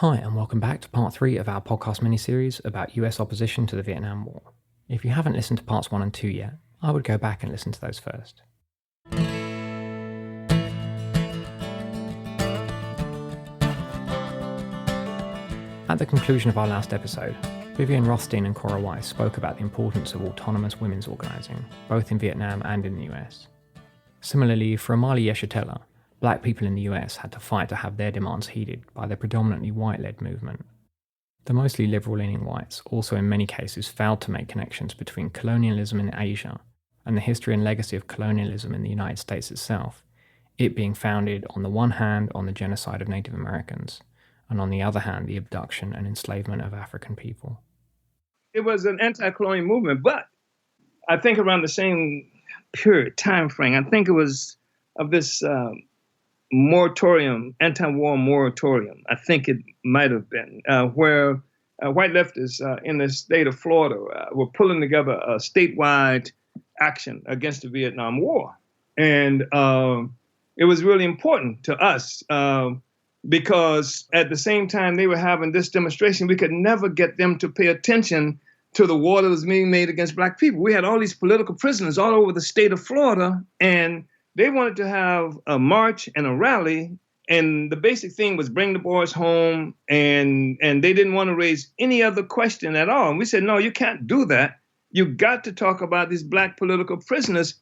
Hi, and welcome back to part 3 of our podcast miniseries about US opposition to the Vietnam War. If you haven't listened to parts 1 and 2 yet, I would go back and listen to those first. At the conclusion of our last episode, Vivian Rothstein and Cora Weiss spoke about the importance of autonomous women's organising, both in Vietnam and in the US. Similarly, for Amali Yeshitela, black people in the US had to fight to have their demands heeded by the predominantly white-led movement. The mostly liberal-leaning whites also in many cases failed to make connections between colonialism in Asia and the history and legacy of colonialism in the United States itself, it being founded on the one hand on the genocide of Native Americans, and on the other hand the abduction and enslavement of African people. It was an anti-colonial movement, but I think around the same period, time frame, I think it was of this moratorium, anti-war moratorium, I think it might have been, where white leftists in the state of Florida were pulling together a statewide action against the Vietnam War. And it was really important to us because at the same time they were having this demonstration, we could never get them to pay attention to the war that was being made against black people. We had all these political prisoners all over the state of Florida, and they wanted to have a march and a rally, and the basic thing was bring the boys home, and they didn't want to raise any other question at all. And we said, no, you can't do that. You got to talk about these black political prisoners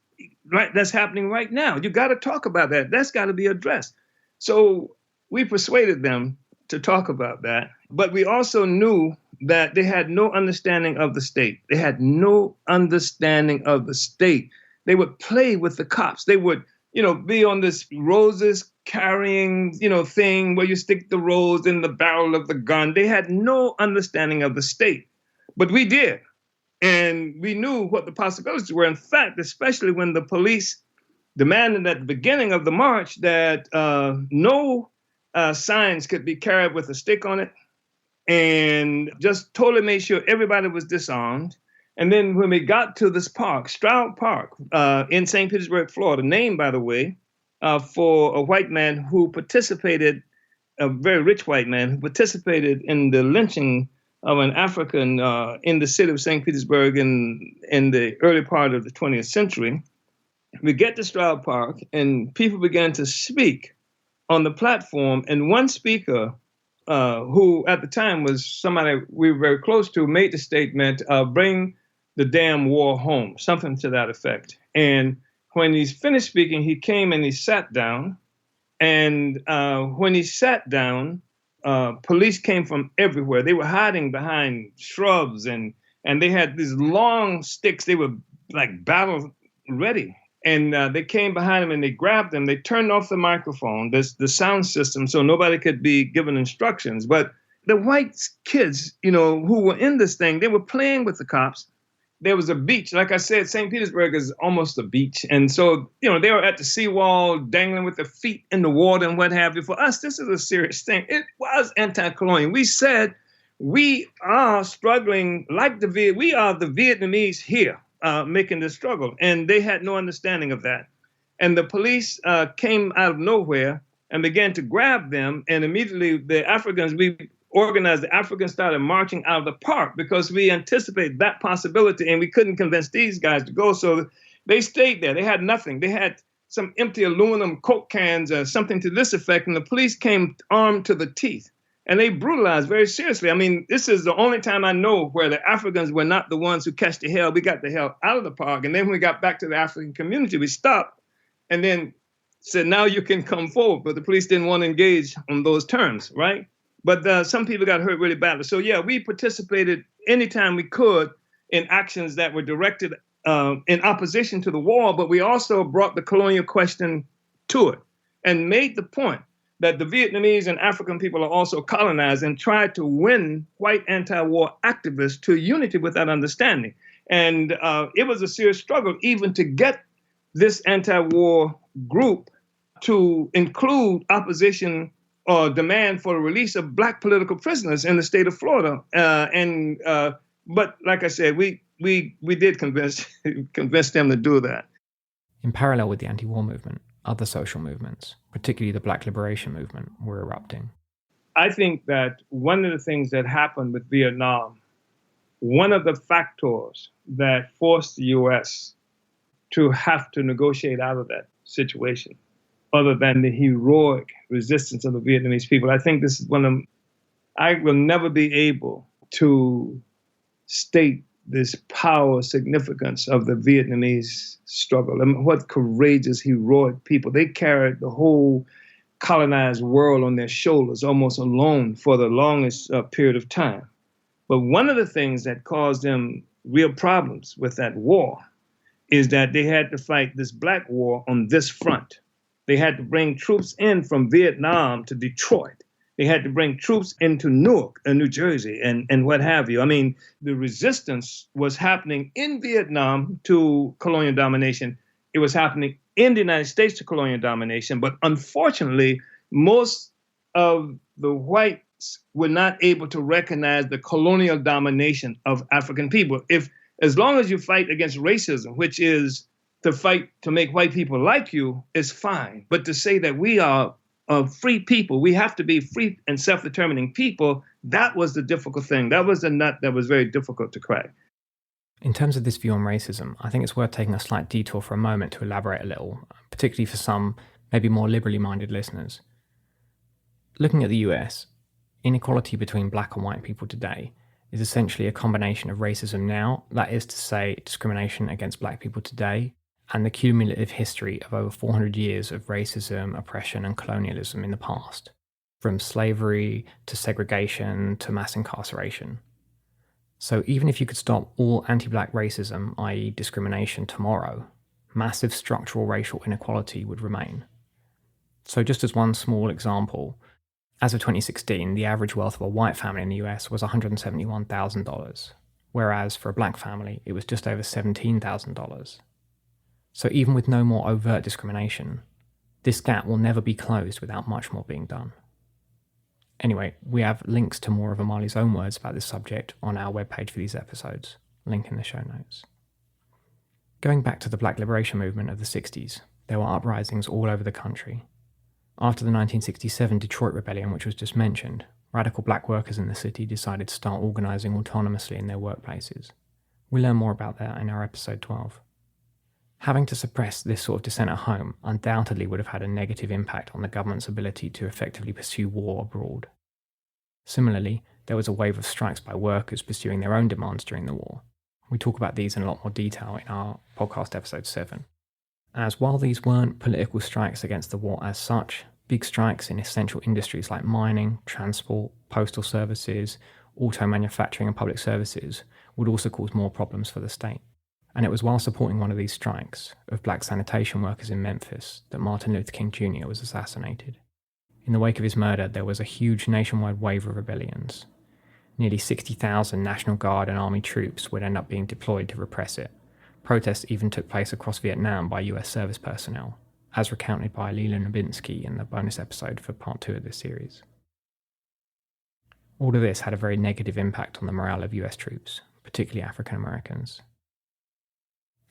right that's happening right now. You got to talk about that. That's got to be addressed. So we persuaded them to talk about that. But we also knew that they had no understanding of the state. They had no understanding of the state. They would play with the cops. They would, be on this roses carrying, thing where you stick the rose in the barrel of the gun. They had no understanding of the state, but we did. And we knew what the possibilities were. In fact, especially when the police demanded at the beginning of the march that no signs could be carried with a stick on it, and just totally made sure everybody was disarmed. And then when we got to this park, Stroud Park, in St. Petersburg, Florida, named, by the way, for a white man who participated, a very rich white man who participated in the lynching of an African in the city of St. Petersburg in the early part of the 20th century. We get to Stroud Park, and people began to speak on the platform. And one speaker, who at the time was somebody we were very close to, made the statement, bring the damn war home, something to that effect. And when he's finished speaking, he came and he sat down. And when he sat down, police came from everywhere. They were hiding behind shrubs, and they had these long sticks. They were like battle ready. And they came behind him and they grabbed him. They turned off the microphone, the sound system, so nobody could be given instructions. But the white kids, who were in this thing, they were playing with the cops. There was a beach. Like I said, St. Petersburg is almost a beach. And so, they were at the seawall dangling with their feet in the water and what have you. For us, this is a serious thing. It was anti-colonial. We said we are struggling like we are the Vietnamese here. Making this struggle. And they had no understanding of that. And the police came out of nowhere and began to grab them. And immediately the Africans, we organized, the Africans started marching out of the park because we anticipated that possibility and we couldn't convince these guys to go. So they stayed there. They had nothing. They had some empty aluminum Coke cans or something to this effect. And the police came armed to the teeth. And they brutalized very seriously. I mean, this is the only time I know where the Africans were not the ones who catch the hell. We got the hell out of the park. And then when we got back to the African community, we stopped and then said, now you can come forward. But the police didn't want to engage on those terms, right? But some people got hurt really badly. So, yeah, we participated anytime we could in actions that were directed in opposition to the war. But we also brought the colonial question to it and made the point that the Vietnamese and African people are also colonized, and tried to win white anti-war activists to unity with that understanding. And it was a serious struggle even to get this anti-war group to include opposition or demand for the release of black political prisoners in the state of Florida. But like I said, we did convince them to do that. In parallel with the anti-war movement, other social movements, particularly the Black Liberation Movement, were erupting. I think that one of the things that happened with Vietnam, one of the factors that forced the U.S. to have to negotiate out of that situation, other than the heroic resistance of the Vietnamese people, I think this is one of them. I will never be able to state this power significance of the Vietnamese struggle. I mean, what courageous, heroic people. They carried the whole colonized world on their shoulders, almost alone for the longest period of time. But one of the things that caused them real problems with that war is that they had to fight this black war on this front. They had to bring troops in from Vietnam to Detroit. They had to bring troops into Newark, New Jersey, and what have you. I mean, the resistance was happening in Vietnam to colonial domination. It was happening in the United States to colonial domination. But unfortunately, most of the whites were not able to recognize the colonial domination of African people. As long as you fight against racism, which is to fight to make white people like you, is fine. But to say that we are free people, we have to be free and self-determining people, that was the difficult thing. That was the nut that was very difficult to crack. In terms of this view on racism, I think it's worth taking a slight detour for a moment to elaborate a little, particularly for some maybe more liberally minded listeners. Looking at the US, inequality between black and white people today is essentially a combination of racism now, that is to say, discrimination against black people today, and the cumulative history of over 400 years of racism, oppression, and colonialism in the past, from slavery to segregation to mass incarceration. So even if you could stop all anti-black racism, i.e. discrimination, tomorrow, massive structural racial inequality would remain. So just as one small example, as of 2016, the average wealth of a white family in the US was $171,000, whereas for a black family, it was just over $17,000. So even with no more overt discrimination, this gap will never be closed without much more being done. Anyway, we have links to more of Amali's own words about this subject on our webpage for these episodes, link in the show notes. Going back to the Black Liberation Movement of the 60s, there were uprisings all over the country. After the 1967 Detroit Rebellion, which was just mentioned, radical black workers in the city decided to start organising autonomously in their workplaces. We learn more about that in our episode 12. Having to suppress this sort of dissent at home undoubtedly would have had a negative impact on the government's ability to effectively pursue war abroad. Similarly, there was a wave of strikes by workers pursuing their own demands during the war. We talk about these in a lot more detail in our podcast episode 7. As while these weren't political strikes against the war as such, big strikes in essential industries like mining, transport, postal services, auto manufacturing and public services would also cause more problems for the state. And it was while supporting one of these strikes of black sanitation workers in Memphis that Martin Luther King Jr. was assassinated. In the wake of his murder, there was a huge nationwide wave of rebellions. Nearly 60,000 National Guard and Army troops would end up being deployed to repress it. Protests even took place across Vietnam by US service personnel, as recounted by Leland Nobinsky in the bonus episode for part 2 of this series. All of this had a very negative impact on the morale of US troops, particularly African Americans.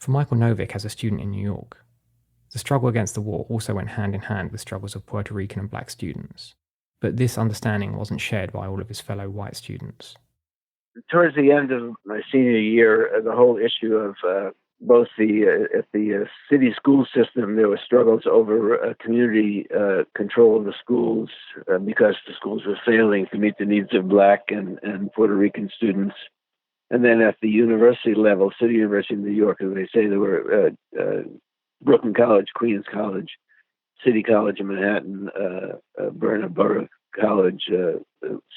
For Michael Novick as a student in New York, the struggle against the war also went hand in hand with struggles of Puerto Rican and black students, but this understanding wasn't shared by all of his fellow white students. Towards the end of my senior year, the whole issue of both at the city school system, there were struggles over community control of the schools because the schools were failing to meet the needs of black and Puerto Rican students. And then at the university level, City University of New York, as they say, there were Brooklyn College, Queens College, City College in Manhattan, Borough College, a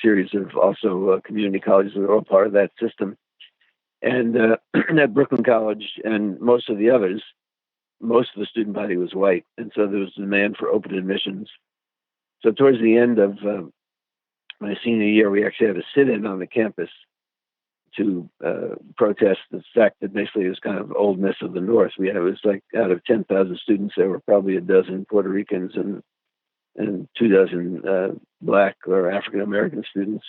series of also community colleges that were all part of that system. And at Brooklyn College and most of the others, most of the student body was white. And so there was demand for open admissions. So towards the end of my senior year, we actually had a sit-in on the campus to protest the fact that basically it was kind of oldness of the North. It was like out of 10,000 students, there were probably a dozen Puerto Ricans and 24 black or African American students.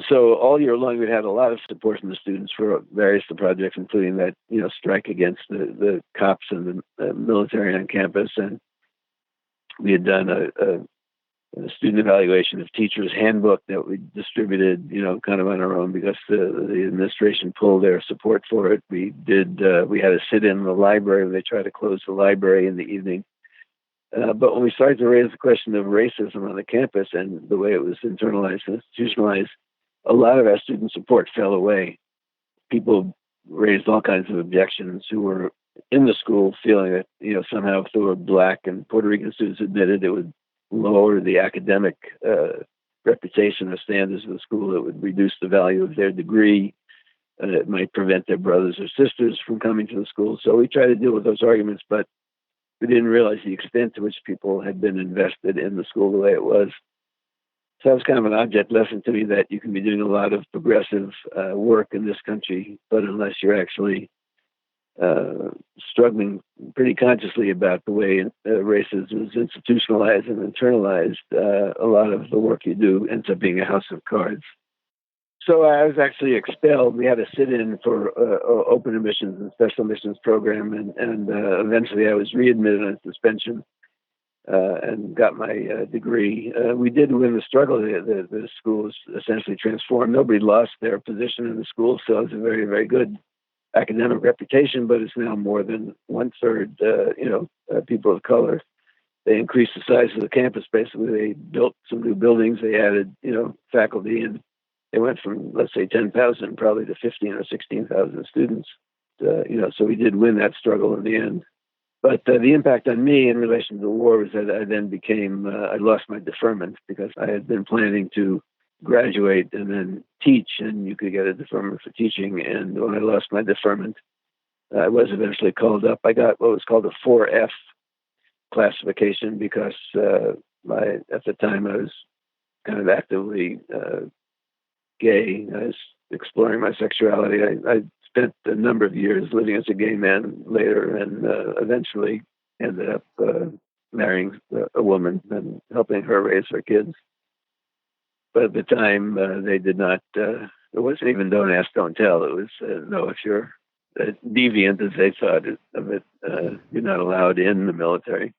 So all year long, we had a lot of support from the students for various projects, including that strike against the cops and the military on campus, and we had done a student evaluation of teachers handbook that we distributed, kind of on our own because the administration pulled their support for it. We had a sit-in the library. They tried to close the library in the evening. But when we started to raise the question of racism on the campus and the way it was internalized and institutionalized, a lot of our student support fell away. People raised all kinds of objections who were in the school feeling that, somehow if there were Black and Puerto Rican students admitted, it would lower the academic reputation or standards of the school. It would reduce the value of their degree. It might prevent their brothers or sisters from coming to the school. So we tried to deal with those arguments, but we didn't realize the extent to which people had been invested in the school the way it was. So that was kind of an object lesson to me that you can be doing a lot of progressive work in this country, but unless you're actually struggling pretty consciously about the way racism is institutionalized and internalized, a lot of the work you do ends up being a house of cards. So I was actually expelled. We had a sit-in for open admissions and special admissions program, and eventually I was readmitted on suspension and got my degree. We did win the struggle. The school was essentially transformed. Nobody lost their position in the school, so it was a very, very good academic reputation, but it's now more than 1/3, people of color. They increased the size of the campus. Basically, they built some new buildings. They added, faculty, and they went from, let's say, 10,000 probably to 15 or 16,000 students. So we did win that struggle in the end. But the impact on me in relation to the war was that I then I lost my deferment because I had been planning to graduate and then teach, and you could get a deferment for teaching. And when I lost my deferment, I was eventually called up. I got what was called a 4F classification because at the time I was kind of actively gay. I was exploring my sexuality. I spent a number of years living as a gay man later, and eventually ended up marrying a woman and helping her raise her kids. But at the time, they did not, it wasn't even don't ask, don't tell. It was, no, if you're deviant, as they thought of it, you're not allowed in the military.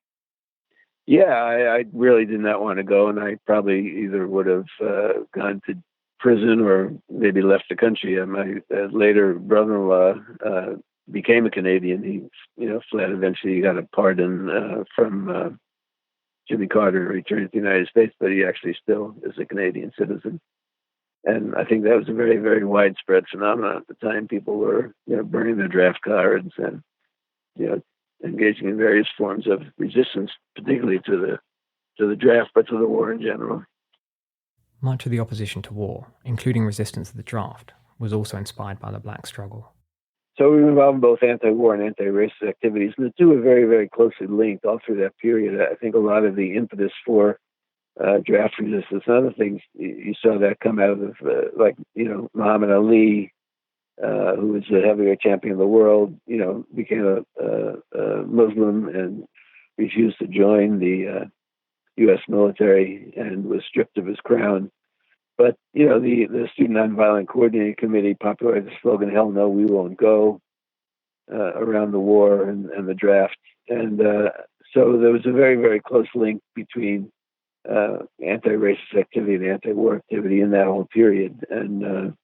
Yeah, I really did not want to go, and I probably either would have gone to prison or maybe left the country. My later brother-in-law became a Canadian. He, fled. Eventually, he got a pardon from Jimmy Carter and returned to the United States, but he actually still is a Canadian citizen. And I think that was a very, very widespread phenomenon at the time. People were, burning their draft cards and, engaging in various forms of resistance, particularly to the draft, but to the war in general. Much of the opposition to war, including resistance to the draft, was also inspired by the Black struggle. So we were involved in both anti-war and anti-racist activities, and the two are very, very closely linked all through that period. I think a lot of the impetus for draft resistance and other things, you saw that come out of, Muhammad Ali, who was the heavyweight champion of the world, became a Muslim and refused to join the U.S. military and was stripped of his crown. But, the Student Nonviolent Coordinating Committee popularized the slogan, "Hell no, we won't go," around the war and the draft. And so there was a very, very close link between anti-racist activity and anti-war activity in that whole period. And,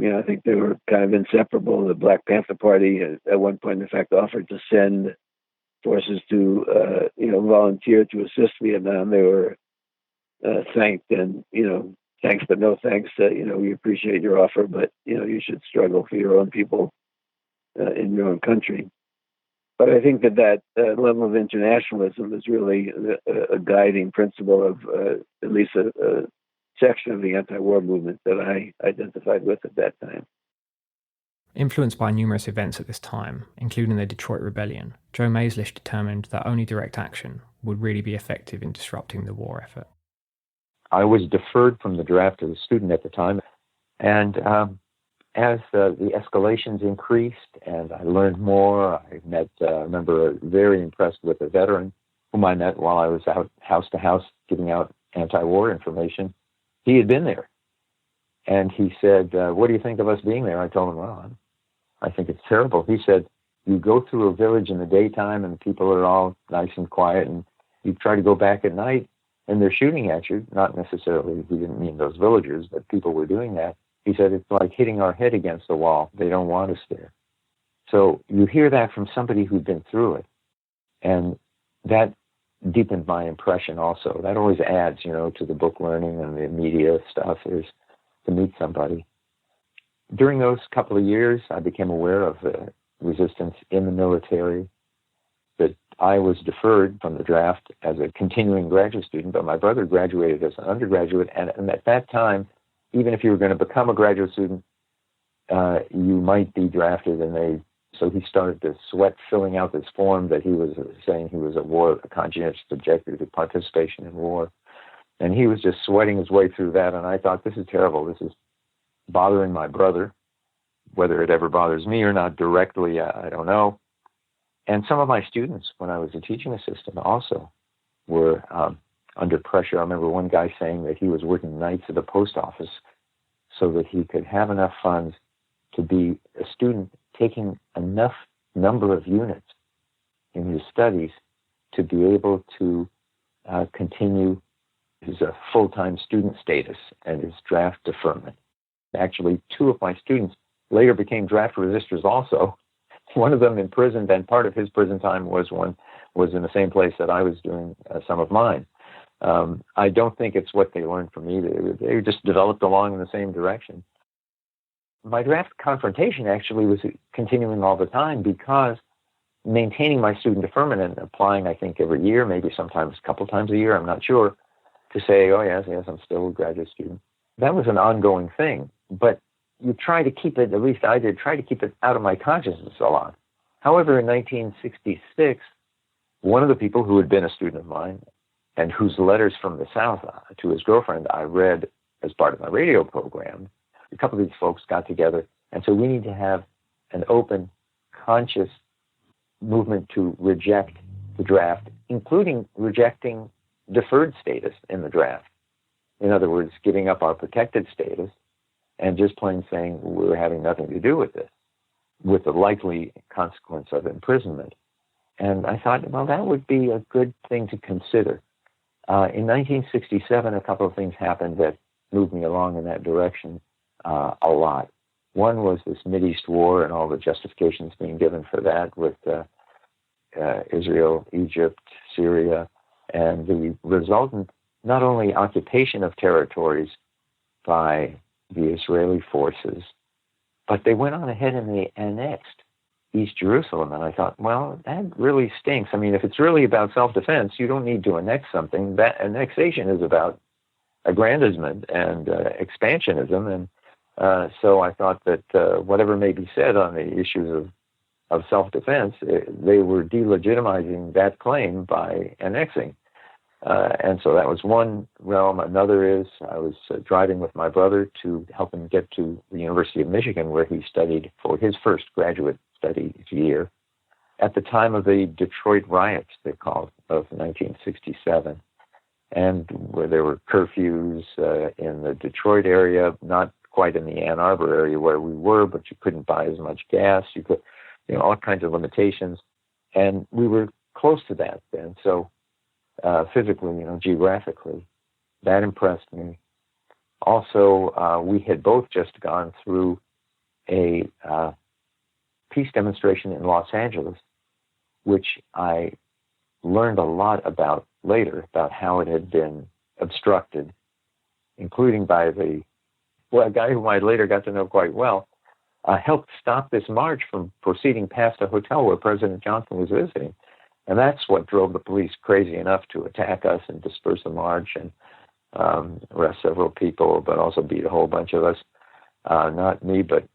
I think they were kind of inseparable. The Black Panther Party at one point, in fact, offered to send forces to, volunteer to assist Vietnam. They were thanked and, thanks, but no thanks. We appreciate your offer, but, you should struggle for your own people in your own country. But I think that level of internationalism is really a guiding principle of at least a section of the anti-war movement that I identified with at that time. Influenced by numerous events at this time, including the Detroit Rebellion, Joe Maislish determined that only direct action would really be effective in disrupting the war effort. I was deferred from the draft as a student at the time, and as the escalations increased and I learned more, I remember very impressed with a veteran whom I met while I was out house to house giving out anti-war information. He had been there, and he said, "What do you think of us being there?" I told him, "Well, I think it's terrible." He said, "You go through a village in the daytime and people are all nice and quiet, and you try to go back at night, and they're shooting at you, not necessarily, he didn't mean those villagers, but people were doing that. He said, it's like hitting our head against the wall. They don't want us there. So you hear that from somebody who'd been through it. And that deepened my impression also. That always adds, to the book learning and the media stuff, is to meet somebody. During those couple of years, I became aware of the resistance in the military, that I was deferred from the draft as a continuing graduate student, but my brother graduated as an undergraduate, and at that time, even if you were going to become a graduate student, you might be drafted, so he started to sweat filling out this form that he was saying he was a conscientious objector to participation in war. And he was just sweating his way through that, and I thought, this is terrible. This is bothering my brother. Whether it ever bothers me or not directly, I don't know. And some of my students, when I was a teaching assistant, also were under pressure. I remember one guy saying that he was working nights at the post office so that he could have enough funds to be a student taking enough number of units in his studies to be able to continue his full-time student status and his draft deferment. Actually, two of my students later became draft resistors also. One of them imprisoned, and part of his prison time was in the same place that I was doing some of mine. I don't think it's what they learned from me. They just developed along in the same direction. My draft confrontation actually was continuing all the time, because maintaining my student deferment and applying, I think, every year, maybe sometimes a couple times a year, I'm not sure, to say, oh, yes, I'm still a graduate student. That was an ongoing thing. But you try to keep it, at least I did, try to keep it out of my consciousness a lot. However, in 1966, one of the people who had been a student of mine and whose letters from the South to his girlfriend I read as part of my radio program, a couple of these folks got together and said, we need to have an open, conscious movement to reject the draft, including rejecting deferred status in the draft. In other words, giving up our protected status and just plain saying we're having nothing to do with this, with the likely consequence of imprisonment. And I thought, well, that would be a good thing to consider. In 1967, a couple of things happened that moved me along in that direction a lot. One was this Mideast war and all the justifications being given for that with Israel, Egypt, Syria, and the resultant not only occupation of territories by the Israeli forces, but they went on ahead and they annexed East Jerusalem. And I thought, well, that really stinks. I mean, if it's really about self-defense, you don't need to annex something. That annexation is about aggrandizement and expansionism. And so I thought that whatever may be said on the issues of self-defense, they were delegitimizing that claim by annexing. And so that was one realm. Another is I was driving with my brother to help him get to the University of Michigan, where he studied for his first graduate study year at the time of the Detroit riots, they called, of 1967, and where there were curfews in the Detroit area, not quite in the Ann Arbor area where we were, but you couldn't buy as much gas. You could, all kinds of limitations. And we were close to that then. So physically, geographically, that impressed me. Also, we had both just gone through a peace demonstration in Los Angeles, which I learned a lot about later, about how it had been obstructed, including by a guy whom I later got to know quite well, helped stop this march from proceeding past a hotel where President Johnson was visiting. And that's what drove the police crazy enough to attack us and disperse the march and arrest several people, but also beat a whole bunch of us. Not me, but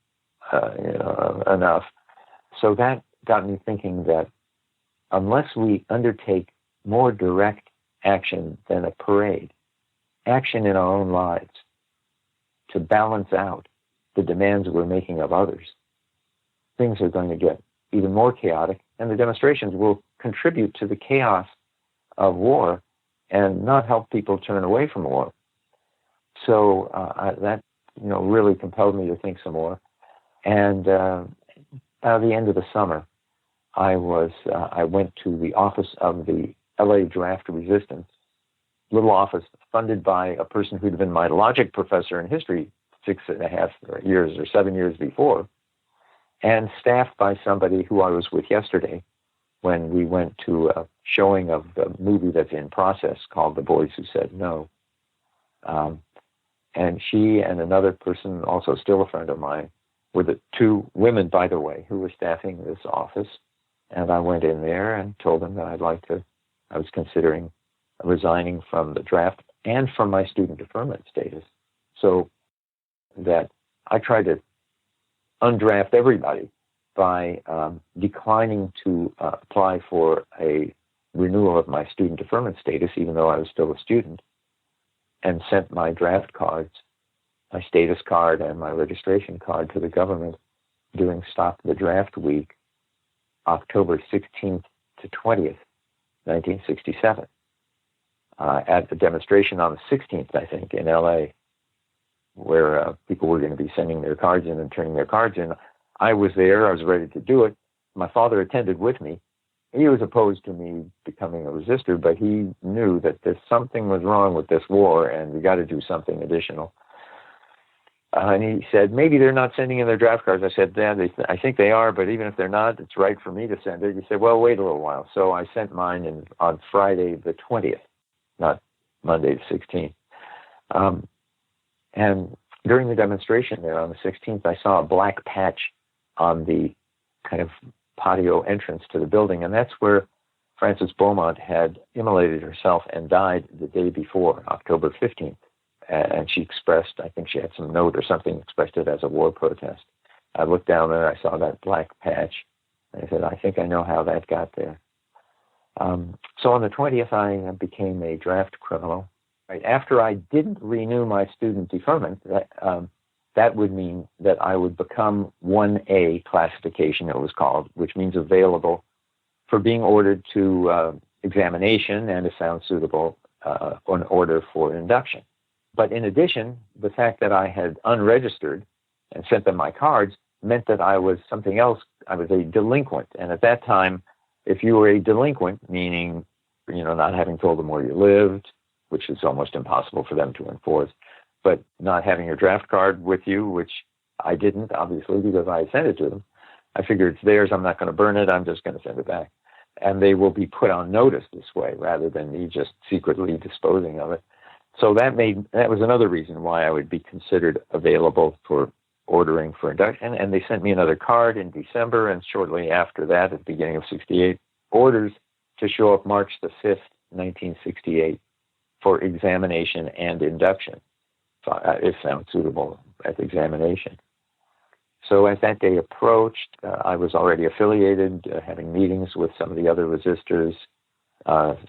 enough. So that got me thinking that unless we undertake more direct action than a parade, action in our own lives to balance out the demands we're making of others, things are going to get even more chaotic, and the demonstrations will contribute to the chaos of war and not help people turn away from war. So that really compelled me to think some more. And by the end of the summer, I went to the office of the LA Draft Resistance little office funded by a person who'd been my logic professor in history 6.5 years or 7 years before, and staffed by somebody who I was with yesterday when we went to a showing of the movie that's in process called The Boys Who Said No. And she and another person, also still a friend of mine, were the two women, by the way, who were staffing this office. And I went in there and told them that I was considering resigning from the draft and from my student deferment status. So that I tried to undraft everybody by declining to apply for a renewal of my student deferment status, even though I was still a student, and sent my draft cards, my status card and my registration card to the government during Stop the Draft Week, October 16th to 20th, 1967, at the demonstration on the 16th, I think, in L.A., where people were going to be sending their cards in and turning their cards in. I was there. I was ready to do it. My father attended with me. He was opposed to me becoming a resistor, but he knew that something was wrong with this war and we got to do something additional. And he said, maybe they're not sending in their draft cards. I said, Dad, I think they are, but even if they're not, it's right for me to send it. He said, well, wait a little while. So I sent mine on Friday the 20th, not Monday the 16th. And during the demonstration there on the 16th, I saw a black patch on the kind of patio entrance to the building, and that's where Frances Beaumont had immolated herself and died the day before, October 15th. And she expressed, I think she had some note or something, expressed it as a war protest. I looked down there, I saw that black patch, and I said, I think I know how that got there. So on the 20th, I became a draft criminal. Right after I didn't renew my student deferment, that would mean that I would become 1A classification, it was called, which means available for being ordered to examination and, if found suitable, an order for induction. But in addition, the fact that I had unregistered and sent them my cards meant that I was something else. I was a delinquent. And at that time, if you were a delinquent, meaning, not having told them where you lived, which is almost impossible for them to enforce, but not having your draft card with you, which I didn't, obviously, because I sent it to them. I figured it's theirs. I'm not going to burn it. I'm just going to send it back. And they will be put on notice this way rather than me just secretly disposing of it. So that was another reason why I would be considered available for ordering for induction. And they sent me another card in December, and shortly after that, at the beginning of 68, orders to show up March the 5th, 1968, for examination and induction, if found suitable at the examination. So as that day approached, I was already affiliated, having meetings with some of the other resistors,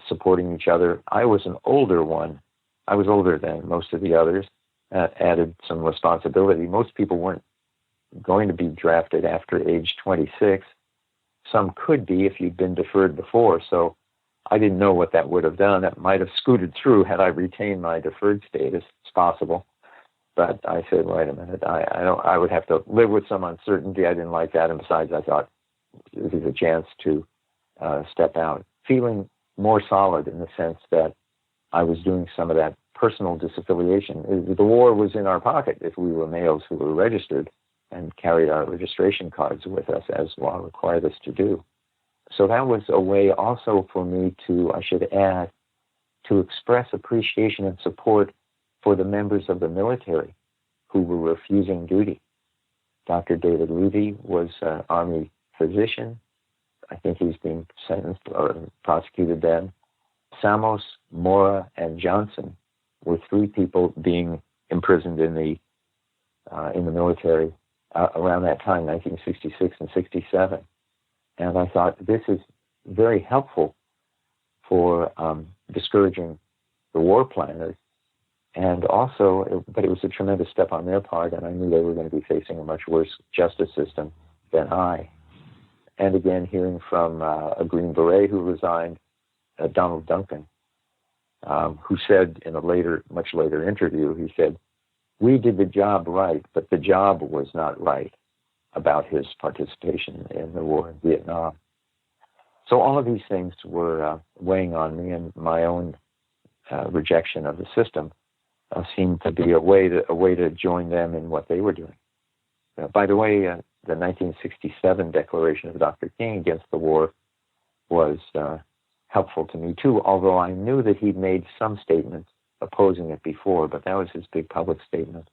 supporting each other. I was an older one. I was older than most of the others, added some responsibility. Most people weren't going to be drafted after age 26. Some could be if you'd been deferred before. So I didn't know what that would have done. That might have scooted through had I retained my deferred status. It's possible. But I said, wait a minute, I would have to live with some uncertainty. I didn't like that. And besides, I thought this is a chance to step out, feeling more solid in the sense that I was doing some of that personal disaffiliation. The war was in our pocket if we were males who were registered and carried our registration cards with us, as law required us to do. So that was a way also for me to, I should add, to express appreciation and support for the members of the military who were refusing duty. Dr. David Levy was an Army physician. I think he's being sentenced or prosecuted then. Samos, Mora, and Johnson were three people being imprisoned in the military around that time, 1966 and 67. And I thought this is very helpful for discouraging the war planners. And also, but it was a tremendous step on their part, and I knew they were going to be facing a much worse justice system than I. And again, hearing from a Green Beret who resigned, Donald Duncan, who said in a much later interview, he said, we did the job right, but the job was not right about his participation in the war in Vietnam. So all of these things were weighing on me, and my own rejection of the system seemed to be a way to join them in what they were doing. By the way, the 1967 declaration of Dr. King against the war was helpful to me too, although I knew that he'd made some statements opposing it before, but that was his big public statement.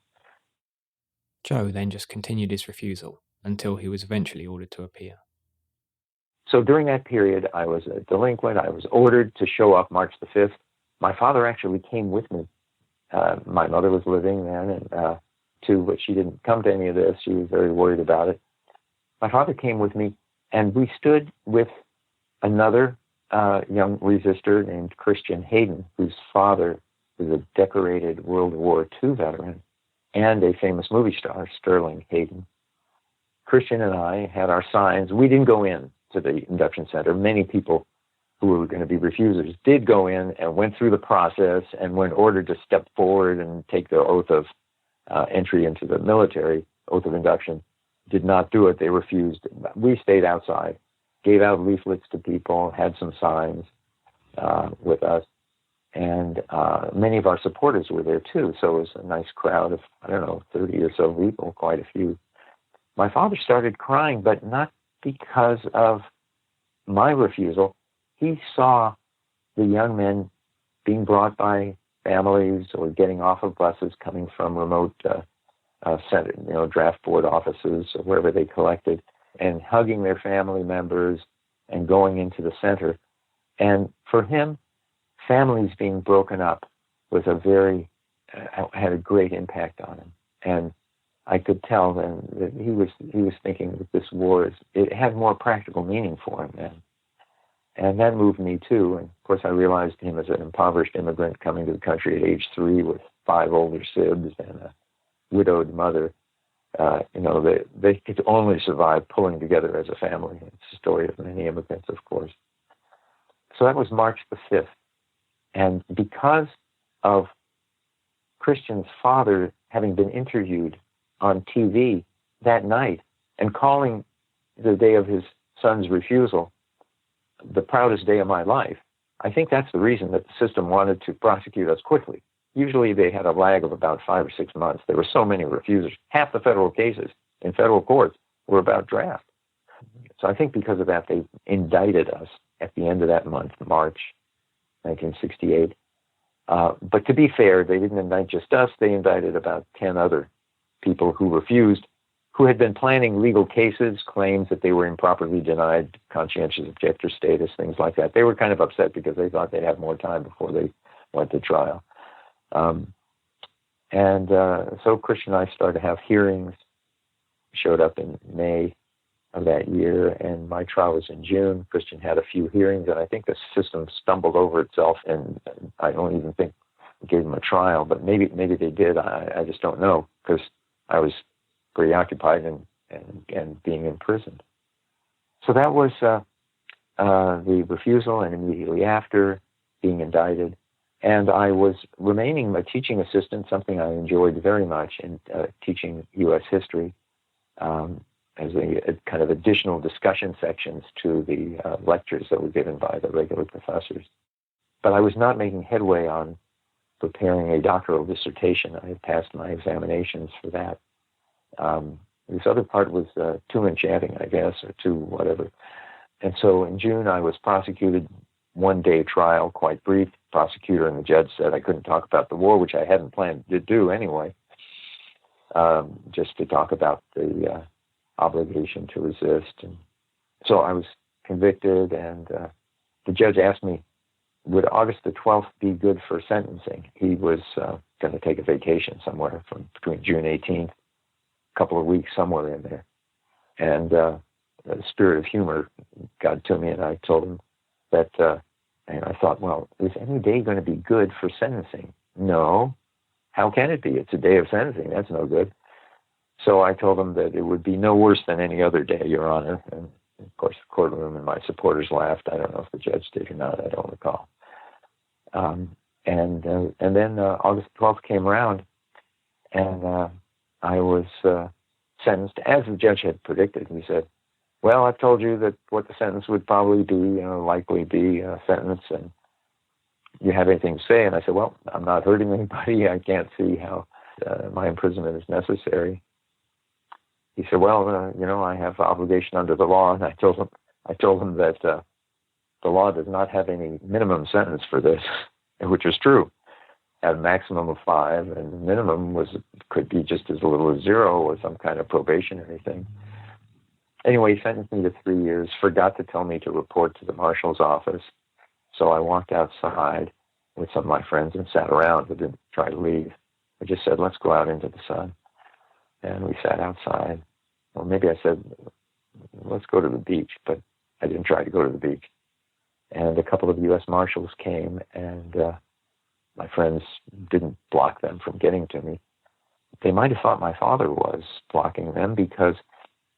Joe then just continued his refusal until he was eventually ordered to appear. So during that period, I was a delinquent. I was ordered to show up March the 5th. My father actually came with me. My mother was living then, but she didn't come to any of this. She was very worried about it. My father came with me, and we stood with another young resistor named Christian Hayden, whose father was a decorated World War II veteran and a famous movie star, Sterling Hayden. Christian and I had our signs. We didn't go in to the induction center. Many people who were going to be refusers did go in and went through the process, and when ordered to step forward and take the oath of entry into the military, oath of induction, did not do it. They refused. We stayed outside, gave out leaflets to people, had some signs with us, and many of our supporters were there too. So it was a nice crowd of, 30 or so people, quite a few. My father started crying, but not because of my refusal. He saw the young men being brought by families or getting off of buses coming from remote center, draft board offices or wherever they collected, and hugging their family members and going into the center. And for him, families being broken up was had a great impact on him. And I could tell then that he was thinking that this war it had more practical meaning for him then. And that moved me too. And of course I realized him as an impoverished immigrant coming to the country at age 3 with 5 older sibs and a widowed mother. They could only survive pulling together as a family. It's the story of many immigrants, of course. So that was March the 5th. And because of Christian's father having been interviewed on TV that night and calling the day of his son's refusal the proudest day of my life, I think that's the reason that the system wanted to prosecute us quickly. Usually they had a lag of about 5 or 6 months. There were so many refusers. Half the federal cases in federal courts were about draft. So I think because of that, they indicted us at the end of that month, March 1968. But to be fair, they didn't indict just us. They indicted about 10 other people who refused, who had been planning legal cases, claims that they were improperly denied conscientious objector status, things like that. They were kind of upset because they thought they'd have more time before they went to trial. So Christian and I started to have hearings, showed up in May of that year, and my trial was in June. Christian had a few hearings, and I think the system stumbled over itself, and I don't even think it gave him a trial, but maybe they did. I just don't know, because I was preoccupied and being imprisoned. So that was the refusal, and immediately after, being indicted. And I was remaining a teaching assistant, something I enjoyed very much in teaching U.S. history, as a kind of additional discussion sections to the lectures that were given by the regular professors. But I was not making headway on preparing a doctoral dissertation. I had passed my examinations for that. This other part was tomb enchanting, I guess, or whatever. And so in June, I was prosecuted, 1-day trial, quite brief. Prosecutor and the judge said I couldn't talk about the war, which I hadn't planned to do anyway, just to talk about the obligation to resist. And so I was convicted, and the judge asked me, would August the 12th be good for sentencing? He was going to take a vacation somewhere from between June 18th, a couple of weeks somewhere in there. And the spirit of humor got to me, and I told him that, and I thought, well, is any day going to be good for sentencing? No. How can it be? It's a day of sentencing. That's no good. So I told him that it would be no worse than any other day, Your Honor. And of course, the courtroom and my supporters laughed. I don't know if the judge did or not. I don't recall. And then August 12th came around, and I was sentenced as the judge had predicted. He said, well, I've told you that what the sentence would probably be, likely be a sentence, and you have anything to say? And I said, well, I'm not hurting anybody. I can't see how my imprisonment is necessary. He said, well, I have obligation under the law. And I told him that the law does not have any minimum sentence for this, which is true. At a maximum of 5, and the minimum could be just as little as 0 or some kind of probationary thing. Anyway, he sentenced me to 3 years, forgot to tell me to report to the marshal's office. So I walked outside with some of my friends and sat around, but didn't try to leave. I just said, let's go out into the sun. And we sat outside. Well, maybe I said, let's go to the beach, but I didn't try to go to the beach. And a couple of U.S. Marshals came, and my friends didn't block them from getting to me. They might have thought my father was blocking them, because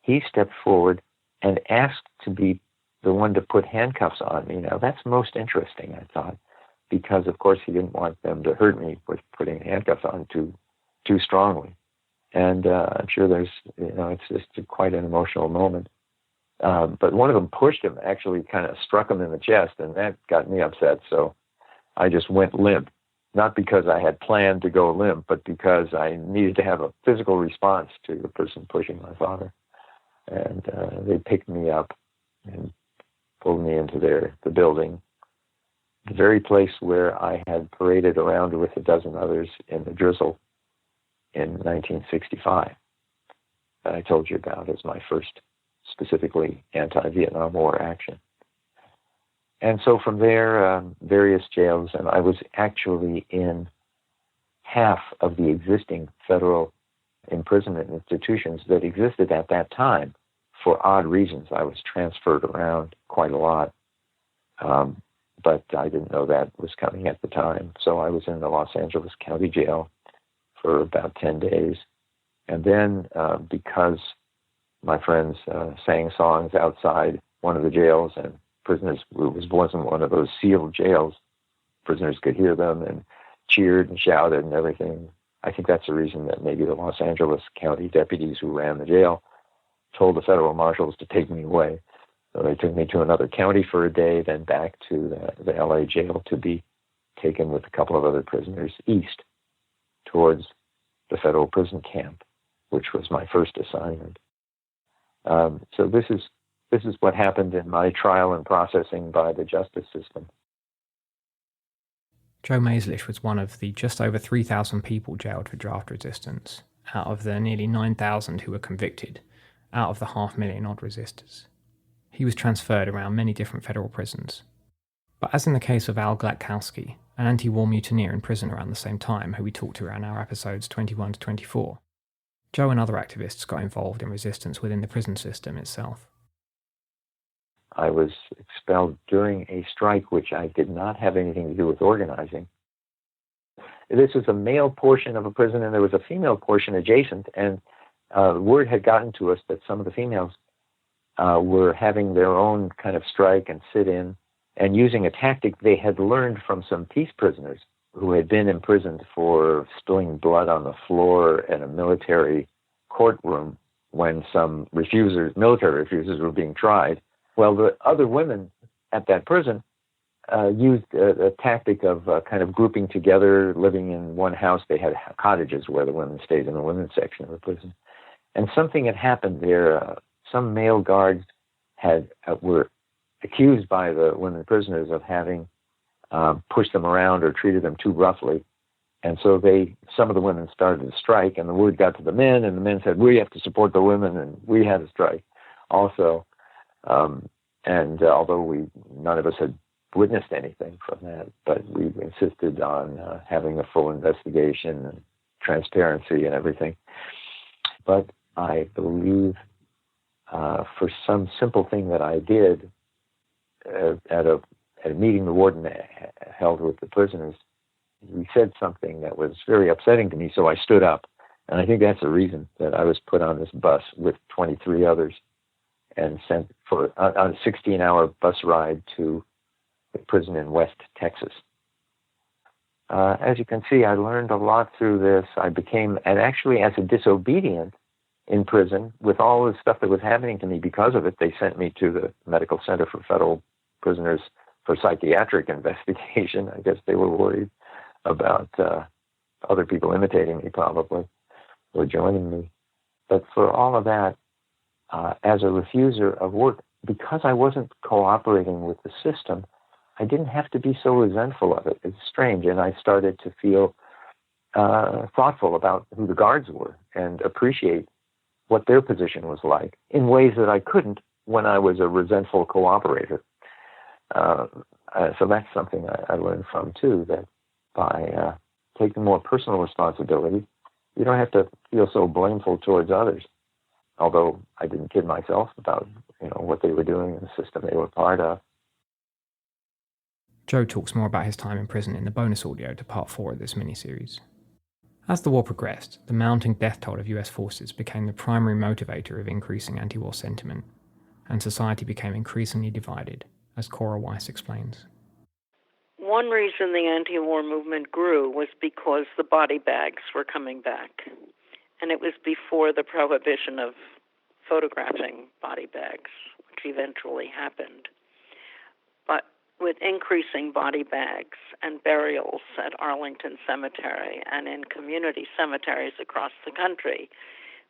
he stepped forward and asked to be the one to put handcuffs on me. Now, that's most interesting, I thought, because, of course, he didn't want them to hurt me with putting handcuffs on too strongly. And I'm sure it's just quite an emotional moment. But one of them pushed him, actually kind of struck him in the chest, and that got me upset. So I just went limp, not because I had planned to go limp, but because I needed to have a physical response to the person pushing my father. And they picked me up and pulled me into the building, the very place where I had paraded around with a dozen others in the drizzle in 1965, that I told you about as my first specifically anti-Vietnam War action. And so from there, various jails, and I was actually in half of the existing federal imprisonment institutions that existed at that time. For odd reasons, I was transferred around quite a lot, but I didn't know that was coming at the time. So I was in the Los Angeles County Jail for about 10 days. And then because my friends sang songs outside one of the jails, and prisoners, wasn't one of those sealed jails, prisoners could hear them and cheered and shouted and everything. I think that's the reason that maybe the Los Angeles County deputies who ran the jail told the federal marshals to take me away. So they took me to another county for a day, then back to the LA jail to be taken with a couple of other prisoners east towards the federal prison camp, which was my first assignment. So this is what happened in my trial and processing by the justice system. Joe Maislish was one of the just over 3,000 people jailed for draft resistance, out of the nearly 9,000 who were convicted, out of the 500,000 odd resistors. He was transferred around many different federal prisons. But as in the case of Al Glatkowski, an anti-war mutineer in prison around the same time who we talked to around our episodes 21 to 24, Joe and other activists got involved in resistance within the prison system itself. I was expelled during a strike which I did not have anything to do with organizing. This was a male portion of a prison, and there was a female portion adjacent, and word had gotten to us that some of the females were having their own kind of strike and sit-in, and using a tactic they had learned from some peace prisoners who had been imprisoned for spilling blood on the floor in a military courtroom when some military refusers were being tried. Well, the other women at that prison used a tactic of kind of grouping together, living in one house. They had cottages where the women stayed in the women's section of the prison. And something had happened there. Some male guards were accused by the women prisoners of having pushed them around or treated them too roughly. And so some of the women started to strike, and the word got to the men, and the men said, we have to support the women, and we had a strike also. And although none of us had witnessed anything from that, but we insisted on having a full investigation and transparency and everything. But I believe for some simple thing that I did at a meeting the warden held with the prisoners, he said something that was very upsetting to me, so I stood up. And I think that's the reason that I was put on this bus with 23 others and sent on a 16-hour bus ride to the prison in West Texas. As you can see, I learned a lot through this. I became, and actually as a disobedient in prison, with all the stuff that was happening to me because of it, they sent me to the Medical Center for Federal Prisoners for psychiatric investigation. I guess they were worried about other people imitating me, probably, or joining me. But for all of that, as a refuser of work, because I wasn't cooperating with the system, I didn't have to be so resentful of it. It's strange. And I started to feel thoughtful about who the guards were and appreciate what their position was like in ways that I couldn't when I was a resentful cooperator. So that's something I learned from, too, that by taking more personal responsibility, you don't have to feel so blameful towards others. Although I didn't kid myself about, what they were doing in the system they were part of. Joe talks more about his time in prison in the bonus audio to part 4 of this miniseries. As the war progressed, the mounting death toll of US forces became the primary motivator of increasing anti-war sentiment, and society became increasingly divided, as Cora Weiss explains. One reason the anti-war movement grew was because the body bags were coming back. And it was before the prohibition of photographing body bags, which eventually happened. But with increasing body bags and burials at Arlington Cemetery and in community cemeteries across the country,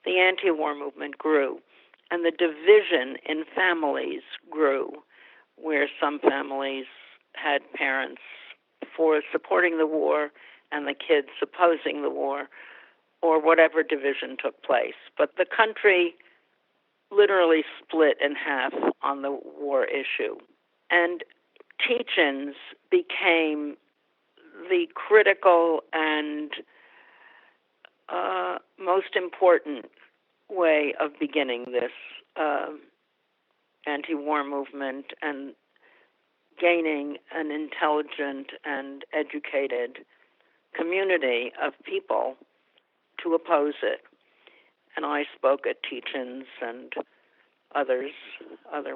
the anti-war movement grew. And the division in families grew, where some families had parents for supporting the war and the kids opposing the war, or whatever division took place. But the country literally split in half on the war issue. And teach-ins became the critical and most important way of beginning this anti-war movement and gaining an intelligent and educated community of people to oppose it. And I spoke at teach-ins, and other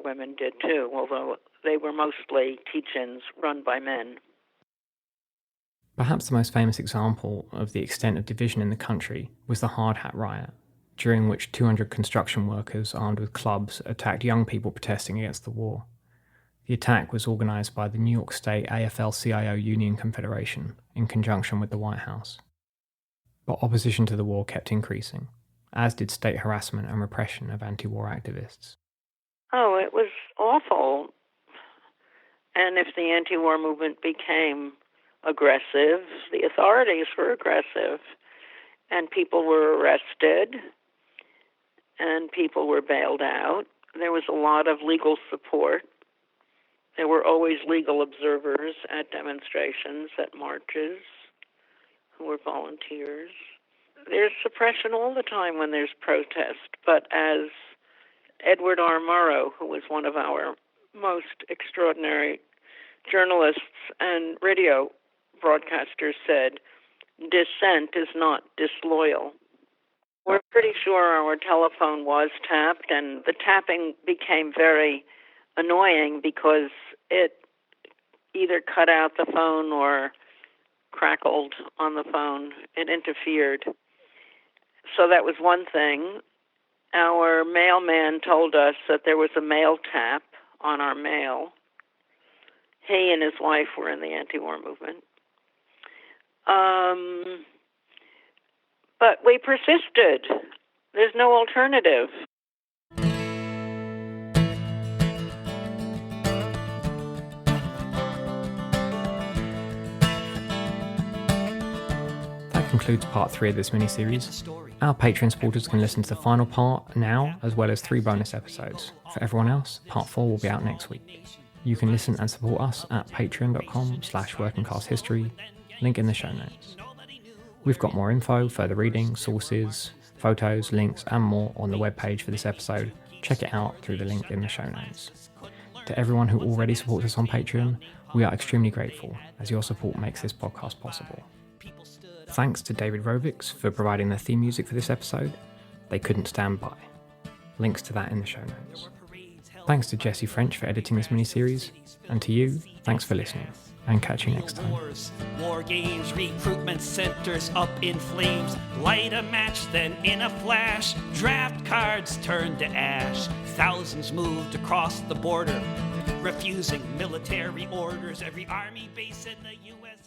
women did too, although they were mostly teach-ins run by men. Perhaps the most famous example of the extent of division in the country was the Hard Hat Riot, during which 200 construction workers armed with clubs attacked young people protesting against the war. The attack was organised by the New York State AFL-CIO Union Confederation in conjunction with the White House. But opposition to the war kept increasing, as did state harassment and repression of anti-war activists. Oh, it was awful. And if the anti-war movement became aggressive, the authorities were aggressive, and people were arrested, and people were bailed out. There was a lot of legal support. There were always legal observers at demonstrations, at marches, who were volunteers. There's suppression all the time when there's protest, but as Edward R. Murrow, who was one of our most extraordinary journalists and radio broadcasters, said, dissent is not disloyal. We're pretty sure our telephone was tapped, and the tapping became very annoying because it either cut out the phone or crackled on the phone. It interfered. So that was one thing. Our mailman told us that there was a mail tap on our mail. He and his wife were in the anti-war movement. But we persisted. There's no alternative. That concludes part 3 of this miniseries. Our Patreon supporters can listen to the final part now, as well as 3 bonus episodes. For everyone else, part 4 will be out next week. You can listen and support us at patreon.com/workingclasshistory, link in the show notes. We've got more info, further reading, sources, photos, links, and more on the webpage for this episode. Check it out through the link in the show notes. To everyone who already supports us on Patreon, we are extremely grateful, as your support makes this podcast possible. Thanks to David Rovics for providing the theme music for this episode. They couldn't stand by. Links to that in the show notes. Thanks to Jesse French for editing this miniseries, and to you, thanks for listening, and catch you next time. War games, recruitment centers up in flames. Light a match, then in a flash, draft cards turned to ash. Thousands moved across the border. refusing military orders, every army base in the U.S.